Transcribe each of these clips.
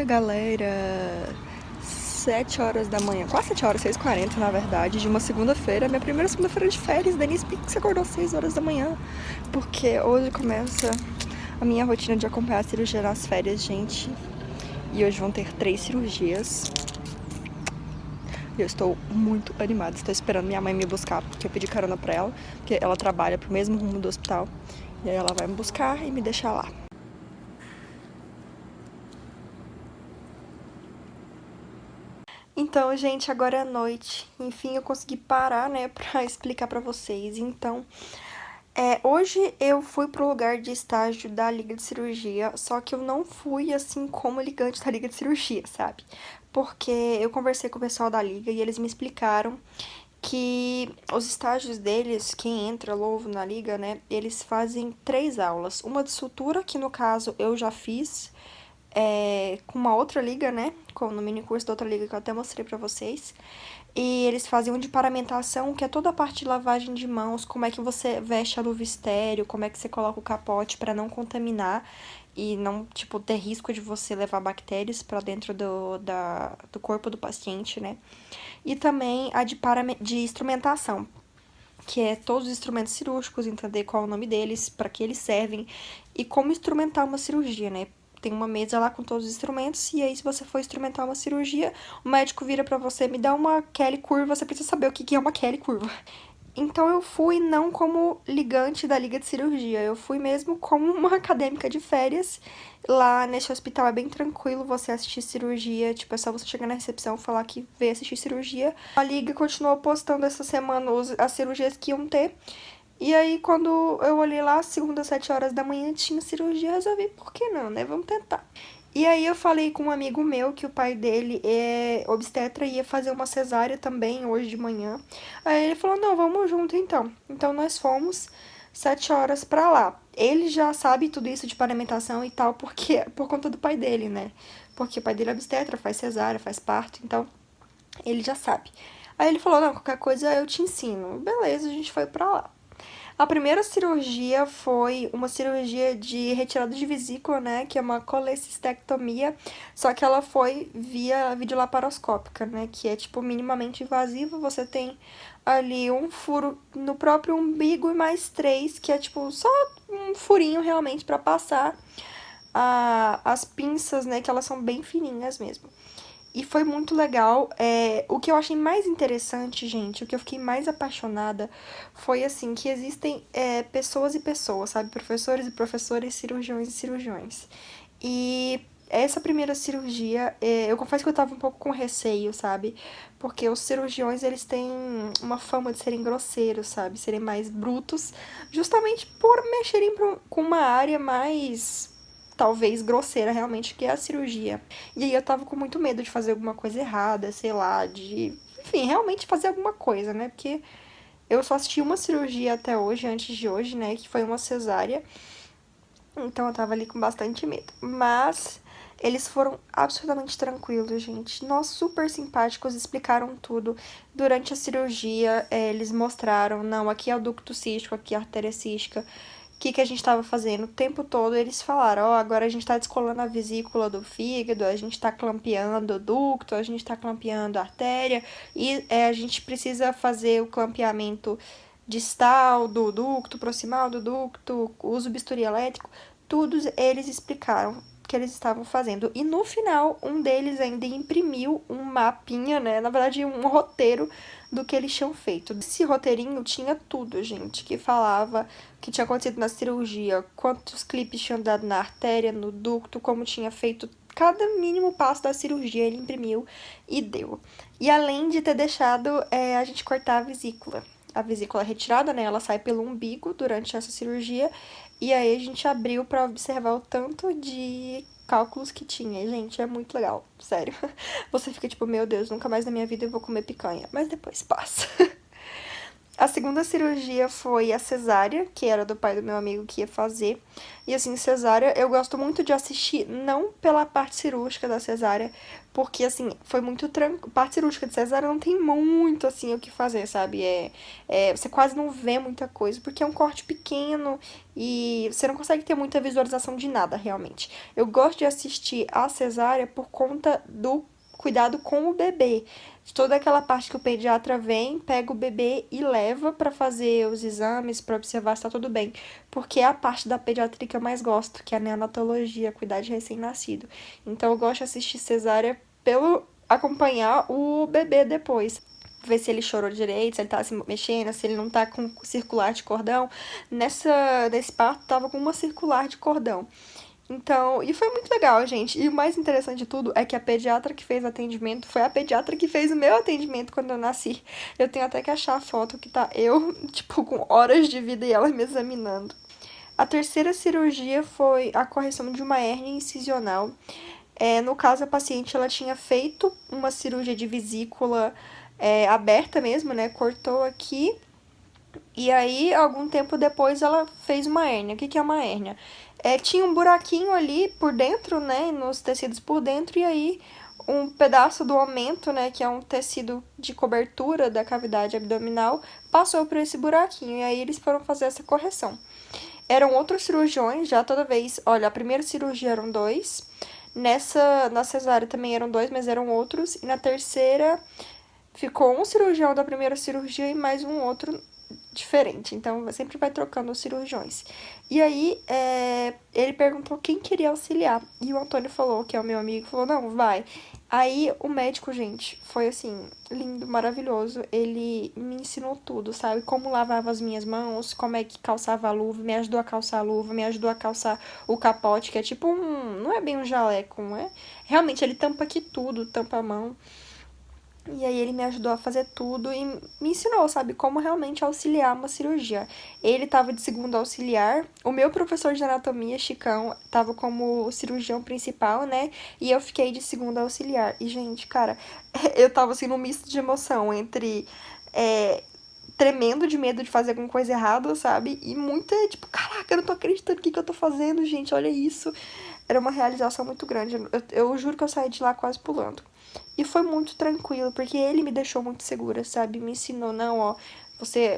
dia, galera! 7 horas da manhã, quase 7 horas, 6h40 na verdade, de uma segunda-feira, minha primeira segunda-feira de férias. Denise Pix acordou 6 horas da manhã, porque hoje começa a minha rotina de acompanhar a cirurgia nas férias, gente. E hoje vão ter 3 cirurgias. Eu estou muito animada, estou esperando minha mãe me buscar, porque eu pedi carona pra ela, porque ela trabalha pro mesmo rumo do hospital. E aí ela vai me buscar e me deixar lá. Então, gente, agora é noite. Enfim, eu consegui parar, né, pra explicar pra vocês. Então, hoje eu fui pro lugar de estágio da Liga de Cirurgia, só que eu não fui, assim, como ligante da Liga de Cirurgia, sabe? Porque eu conversei com o pessoal da Liga e eles me explicaram que os estágios deles, quem entra novo na Liga, né, eles fazem 3 aulas. Uma de sutura, que no caso eu já fiz, com uma outra liga, né? No mini curso da outra liga que eu até mostrei pra vocês. E eles fazem um de paramentação, que é toda a parte de lavagem de mãos, como é que você veste a luva estéreo, como é que você coloca o capote pra não contaminar e não, tipo, ter risco de você levar bactérias pra dentro do corpo do paciente, né? E também a de instrumentação, que é todos os instrumentos cirúrgicos, entender qual é o nome deles, para que eles servem e como instrumentar uma cirurgia, né? Tem uma mesa lá com todos os instrumentos, e aí, se você for instrumentar uma cirurgia, o médico vira pra você, me dá uma Kelly curva, você precisa saber o que é uma Kelly curva. Então, eu fui não como ligante da Liga de Cirurgia, eu fui mesmo como uma acadêmica de férias. Lá nesse hospital é bem tranquilo você assistir cirurgia, tipo, é só você chegar na recepção e falar que veio assistir cirurgia. A Liga continuou postando essa semana as cirurgias que iam ter. E aí, quando eu olhei lá, segunda, 7 horas da manhã, tinha cirurgia, eu resolvi, por que não, né? Vamos tentar. E aí eu falei com um amigo meu que o pai dele é obstetra e ia fazer uma cesárea também hoje de manhã. Aí ele falou, não, vamos junto então. Então nós fomos 7 horas pra lá. Ele já sabe tudo isso de paramentação e tal, porque por conta do pai dele, né? Porque o pai dele é obstetra, faz cesárea, faz parto, então ele já sabe. Aí ele falou, não, qualquer coisa eu te ensino. Beleza, a gente foi pra lá. A primeira cirurgia foi uma cirurgia de retirada de vesícula, né, que é uma colecistectomia, só que ela foi via videolaparoscópica, né, que é, tipo, minimamente invasiva. Você tem ali um furo no próprio umbigo e mais 3, que é, tipo, só um furinho realmente pra passar as pinças, né, que elas são bem fininhas mesmo. E foi muito legal. O que eu achei mais interessante, gente, o que eu fiquei mais apaixonada foi, assim, que existem pessoas e pessoas, sabe? Professores e professores, cirurgiões e cirurgiões. E essa primeira cirurgia, eu confesso que eu tava um pouco com receio, sabe? Porque os cirurgiões, eles têm uma fama de serem grosseiros, sabe? Serem mais brutos, justamente por mexerem com uma área mais, talvez, grosseira realmente, que é a cirurgia. E aí eu tava com muito medo de fazer alguma coisa errada, sei lá, enfim, realmente fazer alguma coisa, né? Porque eu só assisti uma cirurgia até hoje, antes de hoje, né? Que foi uma cesárea. Então eu tava ali com bastante medo. Mas eles foram absolutamente tranquilos, gente. Nós super simpáticos, explicaram tudo. Durante a cirurgia, eles mostraram, não, aqui é o ducto cístico, aqui é a artéria cística. O que a gente estava fazendo o tempo todo, eles falaram, ó, agora a gente tá descolando a vesícula do fígado, a gente tá clampeando o ducto, a gente tá clampeando a artéria, e a gente precisa fazer o clampeamento distal do ducto, proximal do ducto, uso bisturi elétrico, tudo eles explicaram que eles estavam fazendo. E no final, um deles ainda imprimiu um mapinha, né? Na verdade, um roteiro do que eles tinham feito. Esse roteirinho tinha tudo, gente, que falava o que tinha acontecido na cirurgia, quantos clipes tinham dado na artéria, no ducto, como tinha feito cada mínimo passo da cirurgia, ele imprimiu e deu. E além de ter deixado a gente cortar a vesícula. A vesícula retirada, né? Ela sai pelo umbigo durante essa cirurgia. E aí a gente abriu pra observar o tanto de cálculos que tinha. E, gente, é muito legal, sério. Você fica tipo, meu Deus, nunca mais na minha vida eu vou comer picanha. Mas depois passa. A segunda cirurgia foi a cesárea, que era do pai do meu amigo que ia fazer. E assim, cesárea, eu gosto muito de assistir, não pela parte cirúrgica da cesárea, porque assim, foi muito tranquilo. Parte cirúrgica de cesárea não tem muito assim o que fazer, sabe? Você quase não vê muita coisa, porque é um corte pequeno e você não consegue ter muita visualização de nada, realmente. Eu gosto de assistir a cesárea por conta do cuidado com o bebê. De toda aquela parte que o pediatra vem, pega o bebê e leva para fazer os exames, para observar se tá tudo bem. Porque é a parte da pediatria que eu mais gosto, que é a neonatologia, cuidar de recém-nascido. Então eu gosto de assistir cesárea pelo acompanhar o bebê depois. Ver se ele chorou direito, se ele tá se mexendo, se ele não tá com circular de cordão. Nesse parto, tava com uma circular de cordão. Então, e foi muito legal, gente. E o mais interessante de tudo é que a pediatra que fez o atendimento foi a pediatra que fez o meu atendimento quando eu nasci. Eu tenho até que achar a foto que tá eu, tipo, com horas de vida e ela me examinando. A terceira cirurgia foi a correção de uma hérnia incisional. No caso, a paciente ela tinha feito uma cirurgia de vesícula aberta mesmo, né? Cortou aqui e aí, algum tempo depois, ela fez uma hérnia. O que é uma hérnia? Tinha um buraquinho ali por dentro, né? Nos tecidos por dentro, e aí um pedaço do aumento, né? Que é um tecido de cobertura da cavidade abdominal, passou por esse buraquinho. E aí eles foram fazer essa correção. Eram outros cirurgiões, já toda vez. Olha, a primeira cirurgia eram dois. Na cesárea também eram dois, mas eram outros. E na terceira ficou um cirurgião da primeira cirurgia e mais um outro diferente. Então, sempre vai trocando os cirurgiões. E aí, ele perguntou quem queria auxiliar. E o Antônio falou, que é o meu amigo, falou, não, vai. Aí, o médico, gente, foi assim, lindo, maravilhoso. Ele me ensinou tudo, sabe? Como lavava as minhas mãos, como é que calçava a luva, me ajudou a calçar a luva, me ajudou a calçar o capote, que é tipo não é bem um jaleco, não é? Realmente, ele tampa aqui tudo, tampa a mão. E aí ele me ajudou a fazer tudo e me ensinou, sabe, como realmente auxiliar uma cirurgia. Ele estava de segundo auxiliar, o meu professor de anatomia, Chicão, estava como cirurgião principal, né? E eu fiquei de segundo auxiliar. E, gente, cara, eu tava assim num misto de emoção entre tremendo de medo de fazer alguma coisa errada, sabe? E muita, tipo, caraca, eu não tô acreditando no que eu tô fazendo, gente, olha isso. Era uma realização muito grande. Eu juro que eu saí de lá quase pulando. E foi muito tranquilo, porque ele me deixou muito segura, sabe? Me ensinou, não, ó,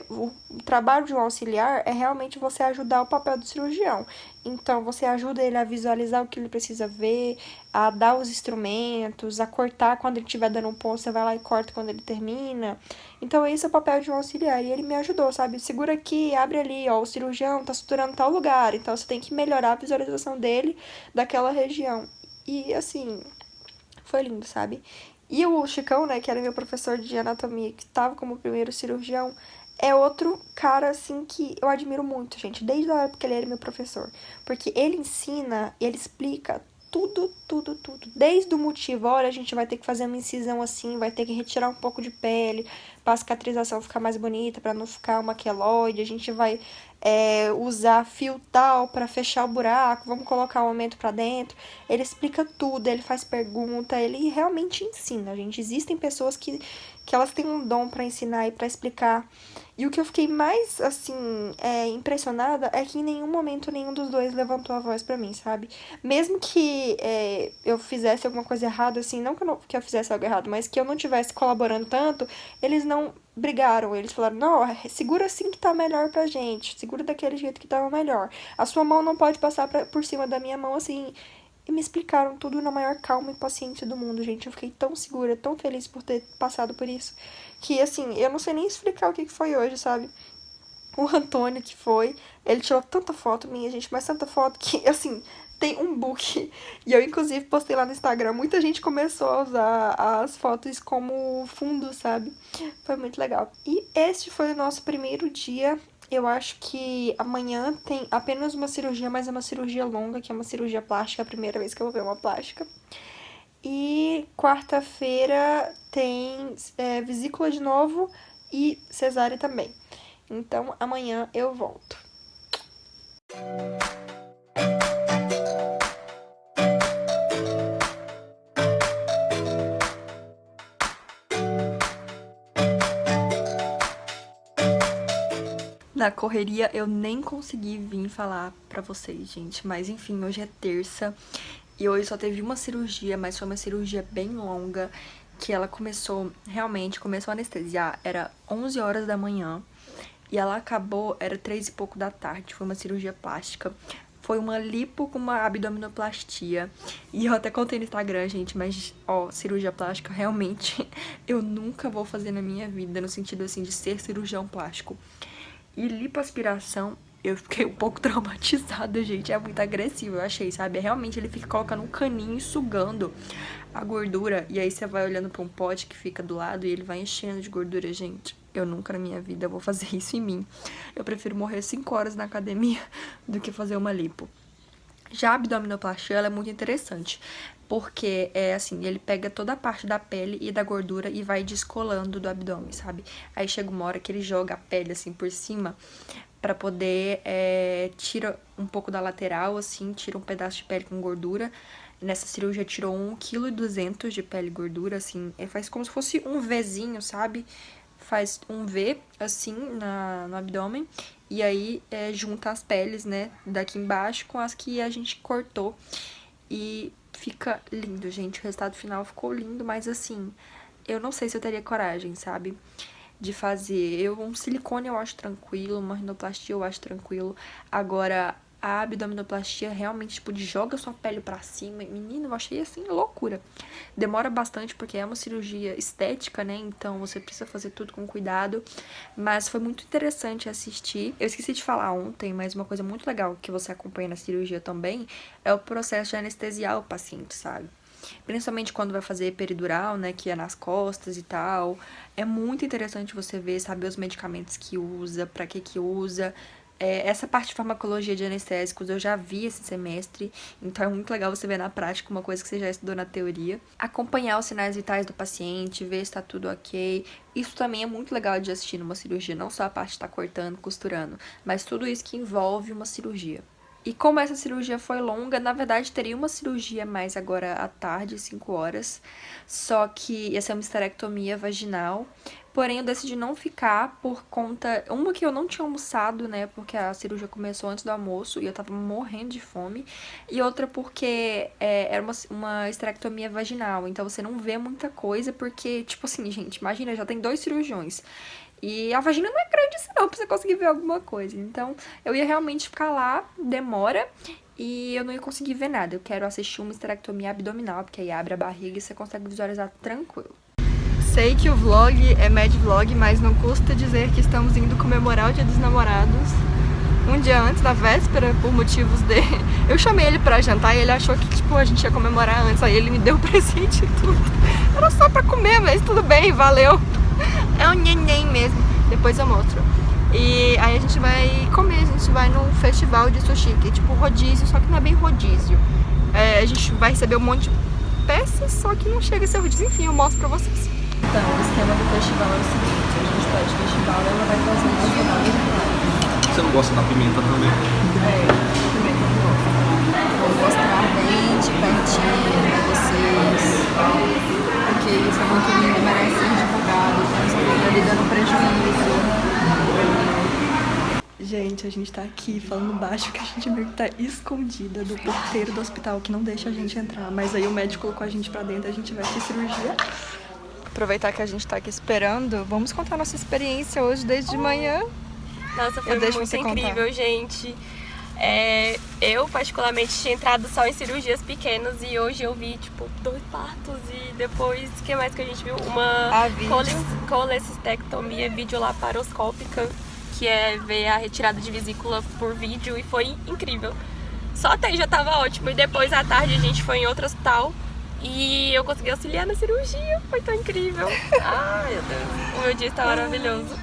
o trabalho de um auxiliar é realmente você ajudar o papel do cirurgião. Então, você ajuda ele a visualizar o que ele precisa ver, a dar os instrumentos, a cortar quando ele estiver dando um ponto, você vai lá e corta quando ele termina. Então, esse é o papel de um auxiliar. E ele me ajudou, sabe? Segura aqui, abre ali, ó, o cirurgião tá suturando tal lugar. Então, você tem que melhorar a visualização dele daquela região. E, assim, foi lindo, sabe? E o Chicão, né, que era meu professor de anatomia, que tava como primeiro cirurgião, é outro cara, assim, que eu admiro muito, gente, desde a época que ele era meu professor. Porque ele ensina, ele explica tudo, tudo, tudo. Desde o motivo, olha, a gente vai ter que fazer uma incisão assim, vai ter que retirar um pouco de pele, pra cicatrização ficar mais bonita, pra não ficar uma queloide, a gente vai usar fio tal pra fechar o buraco, vamos colocar o aumento pra dentro. Ele explica tudo, ele faz pergunta, ele realmente ensina, gente. Existem pessoas que elas têm um dom pra ensinar e pra explicar. E o que eu fiquei mais, assim, impressionada é que em nenhum momento nenhum dos dois levantou a voz pra mim, sabe? Mesmo que eu fizesse alguma coisa errada, assim, não que que eu fizesse algo errado, mas que eu não tivesse colaborando tanto, eles não brigaram. Eles falaram, não, segura assim que tá melhor pra gente, segura daquele jeito que tava melhor. A sua mão não pode passar por cima da minha mão, assim. E me explicaram tudo na maior calma e paciência do mundo, gente. Eu fiquei tão segura, tão feliz por ter passado por isso, que, assim, eu não sei nem explicar o que foi hoje, sabe? O Antônio que foi, ele tirou tanta foto minha, gente, mas tanta foto que, assim, tem um book. E eu, inclusive, postei lá no Instagram. Muita gente começou a usar as fotos como fundo, sabe? Foi muito legal. E este foi o nosso primeiro dia. Eu acho que amanhã tem apenas uma cirurgia, mas é uma cirurgia longa, que é uma cirurgia plástica, é a primeira vez que eu vou ver uma plástica. E quarta-feira tem vesícula de novo e cesárea também. Então amanhã eu volto. Na correria eu nem consegui vir falar pra vocês, gente. Mas enfim, hoje é terça e hoje só teve uma cirurgia, mas foi uma cirurgia bem longa, que ela realmente começou a anestesiar, era 11 horas da manhã e ela acabou, era 3 e pouco da tarde. Foi uma cirurgia plástica. Foi uma lipo com uma abdominoplastia. E eu até contei no Instagram, gente, mas, ó, cirurgia plástica, realmente, eu nunca vou fazer na minha vida, no sentido, assim, de ser cirurgião plástico. E lipoaspiração, eu fiquei um pouco traumatizada, gente, é muito agressivo, eu achei, sabe? Realmente, ele fica colocando um caninho e sugando a gordura, e aí você vai olhando pra um pote que fica do lado e ele vai enchendo de gordura, gente. Eu nunca na minha vida vou fazer isso em mim. Eu prefiro morrer 5 horas na academia do que fazer uma lipo. Já a abdominoplastia, ela é muito interessante, porque é assim, ele pega toda a parte da pele e da gordura e vai descolando do abdômen, sabe? Aí chega uma hora que ele joga a pele assim por cima pra poder tira um pouco da lateral, assim, tira um pedaço de pele com gordura. Nessa cirurgia tirou 1,2 kg de pele e gordura, assim, faz como se fosse um Vzinho, sabe? Faz um V, assim, no abdômen, e aí junta as peles, né, daqui embaixo com as que a gente cortou, e fica lindo, gente, o resultado final ficou lindo, mas assim, eu não sei se eu teria coragem, sabe, de fazer. Um silicone eu acho tranquilo, uma rinoplastia eu acho tranquilo, agora a abdominoplastia realmente, tipo, joga sua pele pra cima. Menino, eu achei, assim, loucura. Demora bastante porque é uma cirurgia estética, né? Então você precisa fazer tudo com cuidado. Mas foi muito interessante assistir. Eu esqueci de falar ontem, mas uma coisa muito legal que você acompanha na cirurgia também é o processo de anestesiar o paciente, sabe? Principalmente quando vai fazer peridural, né, que é nas costas e tal. É muito interessante você ver, saber os medicamentos que usa, pra que usa. Essa parte de farmacologia de anestésicos eu já vi esse semestre, então é muito legal você ver na prática uma coisa que você já estudou na teoria. Acompanhar os sinais vitais do paciente, ver se tá tudo ok. Isso também é muito legal de assistir numa cirurgia, não só a parte de estar cortando, costurando, mas tudo isso que envolve uma cirurgia. E como essa cirurgia foi longa, na verdade teria uma cirurgia mais agora à tarde, 5 horas, só que ia ser uma esterectomia vaginal. Porém, eu decidi não ficar por conta... Uma que eu não tinha almoçado, né? Porque a cirurgia começou antes do almoço e eu tava morrendo de fome. E outra porque era uma esterectomia vaginal. Então, você não vê muita coisa porque, tipo assim, gente, imagina, já tem 2 cirurgiões. E a vagina não é grande assim não, pra você conseguir ver alguma coisa. Então, eu ia realmente ficar lá, demora... E eu não ia conseguir ver nada. Eu quero assistir uma esterectomia abdominal, porque aí abre a barriga e você consegue visualizar tranquilo. Sei que o vlog é mad vlog, mas não custa dizer que estamos indo comemorar o Dia dos Namorados um dia antes, na véspera, por motivos de... Eu chamei ele pra jantar e ele achou que, tipo, a gente ia comemorar antes, aí ele me deu presente e tudo. Era só pra comer, mas tudo bem, valeu. É um neném mesmo, depois eu mostro. E aí a gente vai comer, a gente vai num festival de sushi, que é tipo rodízio, só que não é bem rodízio. A gente vai receber um monte de peças, só que não chega a ser rodízio, enfim, eu mostro pra vocês. Então, o esquema do festival é o seguinte, a gente pede festival e ela vai trazer uma pimenta. Você não gosta da pimenta também? Pimenta eu gosto. Vou mostrar bem de pertinho pra vocês, porque isso é muito lindo, merece ser divulgado, então ali dando prejuízo. Gente, a gente tá aqui falando baixo que a gente meio que tá escondida do porteiro do hospital que não deixa a gente entrar, mas aí o médico colocou a gente pra dentro, a gente vai ter cirurgia. Aproveitar que a gente tá aqui esperando, vamos contar nossa experiência hoje desde de manhã. Nossa, foi muito incrível, gente. Eu, particularmente, tinha entrado só em cirurgias pequenas e hoje eu vi, tipo, 2 partos e depois, o que mais que a gente viu? Uma colecistectomia videolaparoscópica, que é ver a retirada de vesícula por vídeo, e foi incrível. Só até aí já tava ótimo. E depois, à tarde, a gente foi em outro hospital e eu consegui auxiliar na cirurgia. Foi tão incrível. Ai, meu Deus. O meu dia está maravilhoso.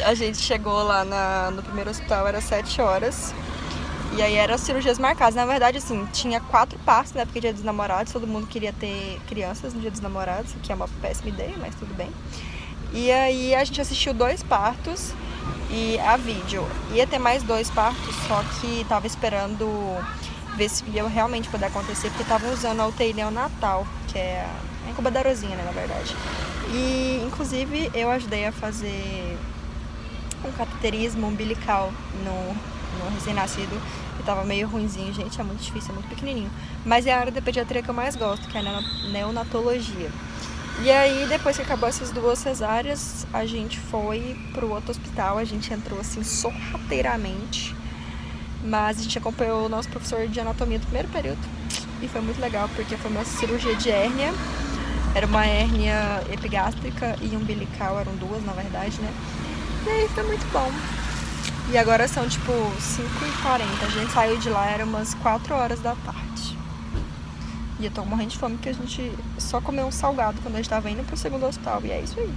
A gente chegou lá no primeiro hospital, era 7 horas. E aí eram cirurgias marcadas. Na verdade, assim, tinha 4 partos, né? Porque é Dia dos Namorados, todo mundo queria ter crianças no Dia dos Namorados, o que é uma péssima ideia, mas tudo bem. E aí a gente assistiu 2 partos e a vídeo. Ia ter mais 2 partos, só que tava esperando ver se ia realmente poder acontecer, porque estavam usando a UTI neonatal, que é a incubadorazinha, né, na verdade. E, inclusive, eu ajudei a fazer tipo um cateterismo umbilical no recém-nascido. E tava meio ruinzinho, gente, é muito difícil, é muito pequenininho. Mas é a área da pediatria que eu mais gosto, que é a neonatologia. E aí, depois que acabou essas 2 cesáreas, a gente foi pro outro hospital. A gente entrou assim sorrateiramente, mas a gente acompanhou o nosso professor de anatomia do primeiro período. E foi muito legal, porque foi uma cirurgia de hérnia. Era uma hérnia epigástrica e umbilical, eram 2 na verdade, né? E aí foi muito bom. E agora são tipo 5h40, a gente saiu de lá, era umas 4 horas da tarde. E eu tô morrendo de fome porque a gente só comeu um salgado quando a gente tava indo pro segundo hospital, e é isso aí.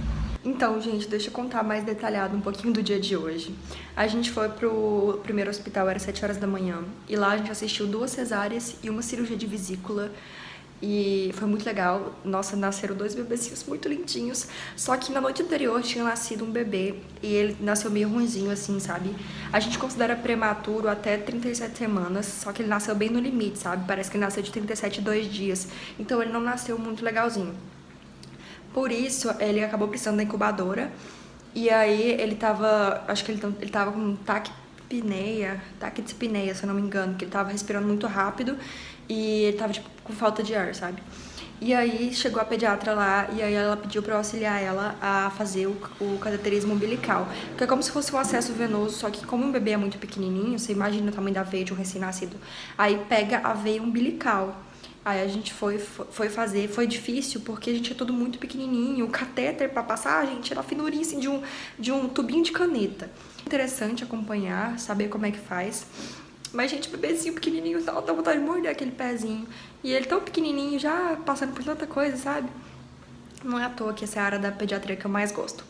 Então, gente, deixa eu contar mais detalhado um pouquinho do dia de hoje. A gente foi pro primeiro hospital, era 7 horas da manhã, e lá a gente assistiu 2 cesáreas e uma cirurgia de vesícula. E foi muito legal. Nossa, nasceram 2 bebezinhos muito lindinhos. Só que na noite anterior tinha nascido um bebê e ele nasceu meio ruinzinho, assim, sabe? A gente considera prematuro até 37 semanas, só que ele nasceu bem no limite, sabe? Parece que ele nasceu de 37 a 2 dias. Então ele não nasceu muito legalzinho. Por isso, ele acabou precisando da incubadora. E aí ele tava, acho que ele tava com taquidispneia, se eu não me engano, que ele tava respirando muito rápido e ele tava, tipo, com falta de ar, sabe? E aí chegou a pediatra lá e aí ela pediu pra eu auxiliar ela a fazer o cateterismo umbilical, que é como se fosse um acesso venoso, só que como um bebê é muito pequenininho, você imagina o tamanho da veia de um recém-nascido, aí pega a veia umbilical. Aí a gente foi fazer, foi difícil porque a gente é tudo muito pequenininho, o catéter pra passar, gente, era a finurinha assim, de um tubinho de caneta. Interessante acompanhar, saber como é que faz. Mas, gente, bebezinho pequenininho, dá vontade de morder aquele pezinho. E ele tão pequenininho, já passando por tanta coisa, sabe? Não é à toa que essa é a área da pediatria que eu mais gosto.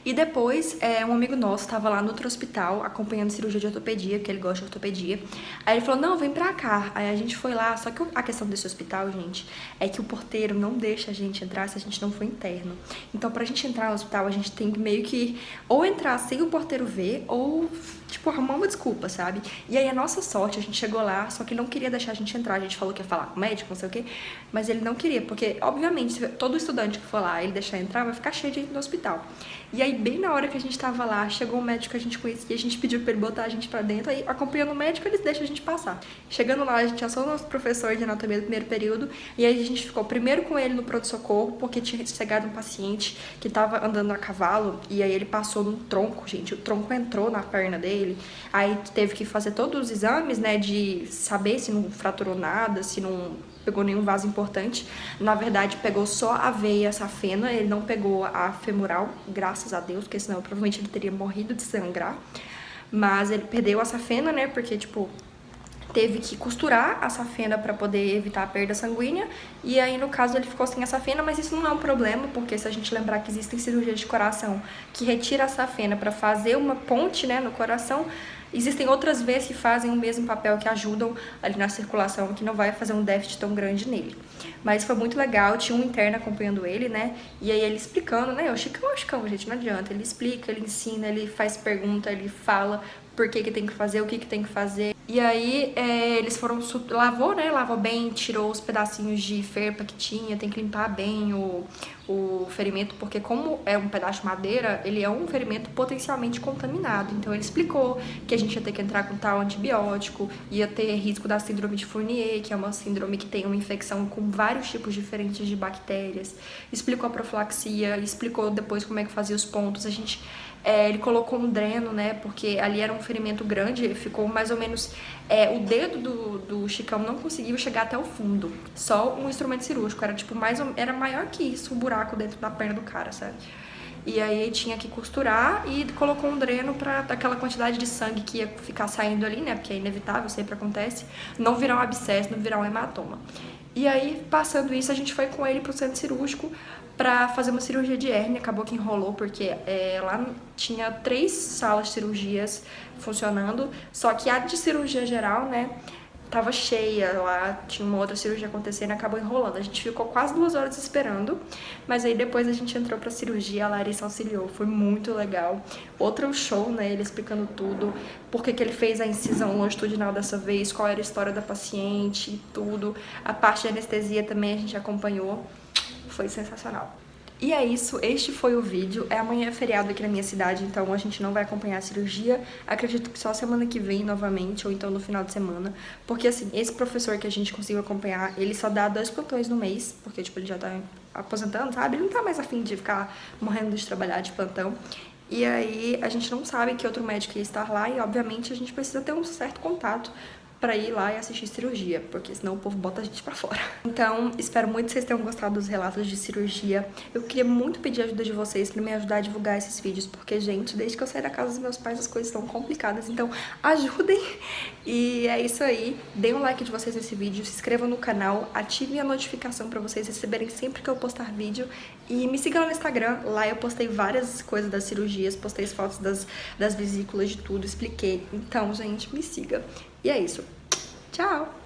E depois, um amigo nosso tava lá no outro hospital, acompanhando cirurgia de ortopedia, que ele gosta de ortopedia. Aí ele falou, não, vem pra cá. Aí a gente foi lá, só que a questão desse hospital, gente, é que o porteiro não deixa a gente entrar se a gente não for interno. Então, pra gente entrar no hospital, a gente tem que meio que ou entrar sem o porteiro ver, ou, tipo, arrumar uma desculpa, sabe? E aí, a nossa sorte, a gente chegou lá, só que ele não queria deixar a gente entrar. A gente falou que ia falar com o médico, não sei o quê, mas ele não queria, porque, obviamente, se todo estudante que for lá, ele deixar entrar, vai ficar cheio de gente no hospital. E aí, bem na hora que a gente tava lá, chegou um médico que a gente conhecia, a gente pediu pra ele botar a gente pra dentro, aí acompanhando o médico, eles deixam a gente passar. Chegando lá, a gente achou o nosso professor de anatomia do primeiro período, e aí a gente ficou primeiro com ele no pronto-socorro, porque tinha chegado um paciente que tava andando a cavalo, e aí ele passou num tronco, gente, o tronco entrou na perna dele, aí teve que fazer todos os exames, né, de saber se não fraturou nada, se não pegou nenhum vaso importante. Na verdade, pegou só a veia safena, ele não pegou a femoral, graças a Deus, porque senão provavelmente ele teria morrido de sangrar. Mas ele perdeu a safena, né, porque, tipo, teve que costurar a safena para poder evitar a perda sanguínea, e aí no caso ele ficou sem a safena, mas isso não é um problema, porque se a gente lembrar que existem cirurgias de coração que retira a safena para fazer uma ponte, né, no coração, existem outras vezes que fazem o mesmo papel, que ajudam ali na circulação, que não vai fazer um déficit tão grande nele. Mas foi muito legal, tinha um interno acompanhando ele, né, e aí ele explicando, né, o Chicão, gente, não adianta, ele explica, ele ensina, ele faz pergunta, ele fala por que tem que fazer, o que tem que fazer. E aí eles foram, lavou bem, tirou os pedacinhos de felpa que tinha, tem que limpar bem o ferimento, porque como é um pedaço de madeira, ele é um ferimento potencialmente contaminado. Então ele explicou que a gente ia ter que entrar com tal antibiótico, ia ter risco da síndrome de Fournier, que é uma síndrome que tem uma infecção com vários tipos diferentes de bactérias. Explicou a profilaxia, explicou depois como é que fazia os pontos. Ele colocou um dreno, né, porque ali era um ferimento grande, ficou mais ou menos, o dedo do Chicão não conseguiu chegar até o fundo, só um instrumento cirúrgico, era tipo era maior que isso, o buraco dentro da perna do cara, sabe? E aí tinha que costurar e colocou um dreno pra aquela quantidade de sangue que ia ficar saindo ali, né, porque é inevitável, sempre acontece, não virar um abscesso, não virar um hematoma. E aí, passando isso, a gente foi com ele pro centro cirúrgico pra fazer uma cirurgia de hérnia. Acabou que enrolou, porque lá tinha 3 salas de cirurgias funcionando, só que a de cirurgia geral, né, tava cheia, lá tinha uma outra cirurgia acontecendo e acabou enrolando. A gente ficou quase 2 horas esperando, mas aí depois a gente entrou pra cirurgia, a Larissa auxiliou, foi muito legal. Outro show, né, ele explicando tudo, por que ele fez a incisão longitudinal dessa vez, qual era a história da paciente e tudo. A parte de anestesia também a gente acompanhou, foi sensacional. E é isso, este foi o vídeo. Amanhã é feriado aqui na minha cidade, então a gente não vai acompanhar a cirurgia. Acredito que só semana que vem novamente, ou então no final de semana. Porque assim, esse professor que a gente conseguiu acompanhar, ele só dá 2 plantões no mês, porque tipo, ele já tá aposentando, sabe? Ele não tá mais afim de ficar morrendo de trabalhar de plantão. E aí a gente não sabe que outro médico ia estar lá e obviamente a gente precisa ter um certo contato pra ir lá e assistir cirurgia, porque senão o povo bota a gente pra fora. Então, espero muito que vocês tenham gostado dos relatos de cirurgia. Eu queria muito pedir a ajuda de vocês pra me ajudar a divulgar esses vídeos, porque, gente, desde que eu saí da casa dos meus pais as coisas estão complicadas, então ajudem. E é isso aí. Deem um like de vocês nesse vídeo, se inscrevam no canal, ativem a notificação pra vocês receberem sempre que eu postar vídeo e me sigam no Instagram. Lá eu postei várias coisas das cirurgias, postei as fotos das vesículas, de tudo, expliquei. Então, gente, me siga. E é isso. Tchau!